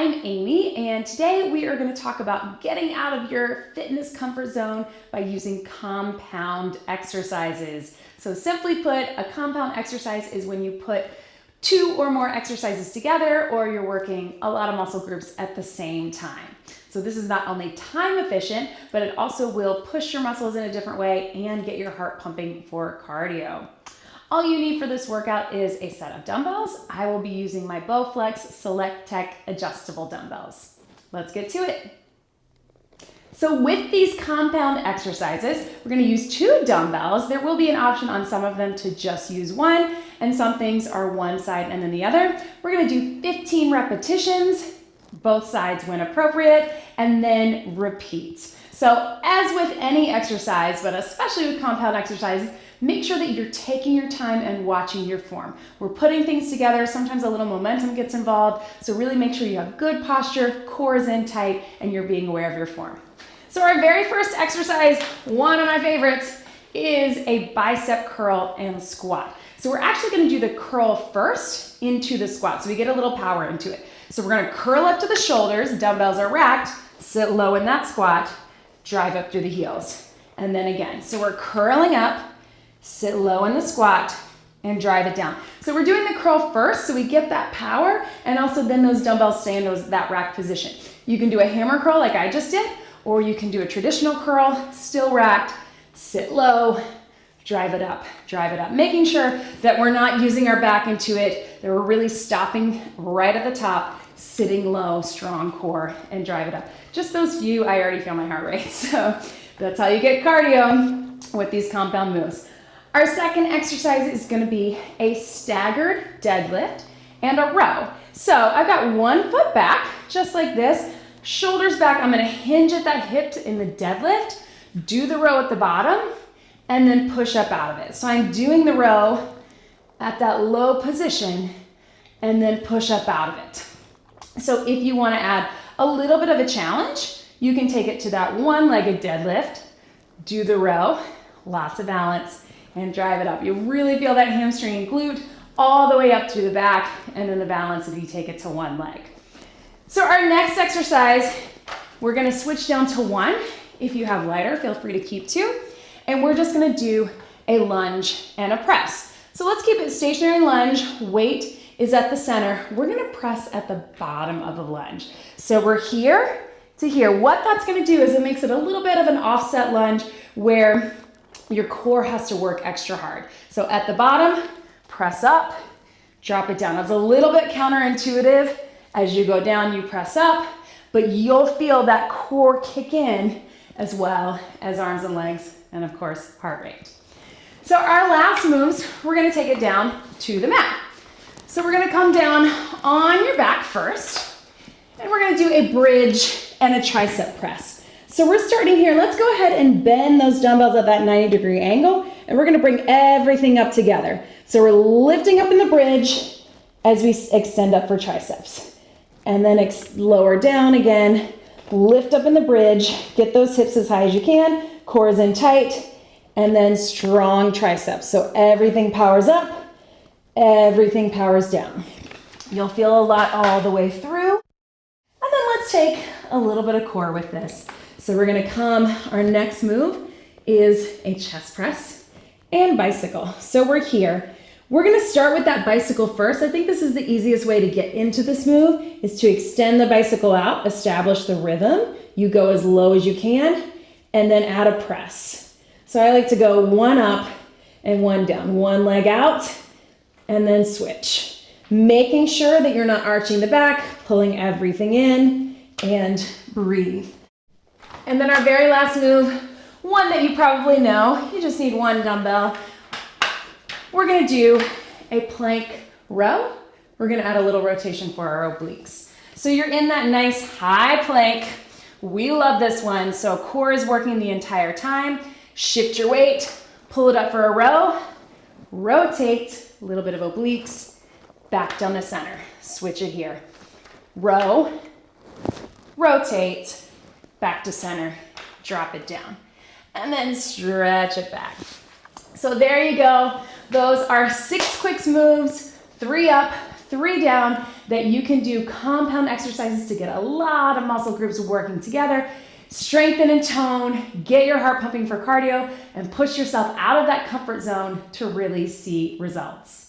I'm Amy, and today we are going to talk about getting out of your fitness comfort zone by using compound exercises. So simply put, a compound exercise is when you put two or more exercises together, or you're working a lot of muscle groups at the same time. So this is not only time efficient, but it also will push your muscles in a different way and get your heart pumping for cardio. All you need for this workout is a set of dumbbells. I will be using my Bowflex Select Tech adjustable dumbbells. Let's get to it. So with these compound exercises, we're going to use two dumbbells. There will be an option on some of them to just use one, and some things are one side and then the other. We're going to do 15 repetitions, both sides when appropriate, and then repeat. So as with any exercise, but especially with compound exercises, make sure that you're taking your time and watching your form. We're putting things together. Sometimes a little momentum gets involved. So really make sure you have good posture, core is in tight, and you're being aware of your form. So our very first exercise, one of my favorites, is a bicep curl and squat. So we're actually going to do the curl first into the squat, so we get a little power into it. So we're going to curl up to the shoulders, dumbbells are racked, sit low in that squat, drive up through the heels, and then again. So we're curling up, sit low in the squat, and drive it down. So we're doing the curl first, so we get that power, and also then those dumbbells stay in that rack position. You can do a hammer curl like I just did, or you can do a traditional curl, still racked, sit low, drive it up, making sure that we're not using our back into it, that we're really stopping right at the top, sitting low, strong core, and drive it up. Just those few, I already feel my heart rate. So that's how you get cardio with these compound moves. Our second exercise is going to be a staggered deadlift and a row. So I've got 1 foot back, just like this, shoulders back. I'm going to hinge at that hip in the deadlift, do the row at the bottom, and then push up out of it. So I'm doing the row at that low position and then push up out of it. So if you want to add a little bit of a challenge, you can take it to that one-legged deadlift, do the row, lots of balance, and drive it up. You really feel that hamstring and glute all the way up through the back, and then the balance if you take it to one leg. So our next exercise, we're going to switch down to one. If you have lighter, feel free to keep two. And we're just going to do a lunge and a press. So let's keep it stationary lunge. Weight is at the center. We're going to press at the bottom of the lunge. So we're here to here. What that's going to do is it makes it a little bit of an offset lunge where your core has to work extra hard. So at the bottom, press up, drop it down. It's a little bit counterintuitive. As you go down, you press up, but you'll feel that core kick in as well as arms and legs, and of course, heart rate. So our last moves, we're gonna take it down to the mat. So we're gonna come down on your back first, and we're gonna do a bridge and a tricep press. So we're starting here. Let's go ahead and bend those dumbbells at that 90-degree angle, and we're gonna bring everything up together. So we're lifting up in the bridge as we extend up for triceps. And then lower down again, lift up in the bridge, get those hips as high as you can, core is in tight, and then strong triceps. So everything powers up, everything powers down. You'll feel a lot all the way through. And then let's take a little bit of core with this. So we're gonna our next move is a chest press and bicycle. So we're here. We're gonna start with that bicycle first. I think this is the easiest way to get into this move, is to extend the bicycle out, establish the rhythm. You go as low as you can, and then add a press. So I like to go one up and one down. One leg out, and then switch. Making sure that you're not arching the back, pulling everything in, and breathe. And then our very last move, one that you probably know, you just need one dumbbell. We're gonna do a plank row. We're gonna add a little rotation for our obliques. So you're in that nice high plank. We love this one. So core is working the entire time. Shift your weight, pull it up for a row, rotate, a little bit of obliques, back down to center. Switch it here. Row, rotate, back to center, drop it down, and then stretch it back. So there you go. Those are 6 quick moves, 3 up, 3 down that you can do compound exercises to get a lot of muscle groups working together, strengthen and tone, get your heart pumping for cardio, and push yourself out of that comfort zone to really see results.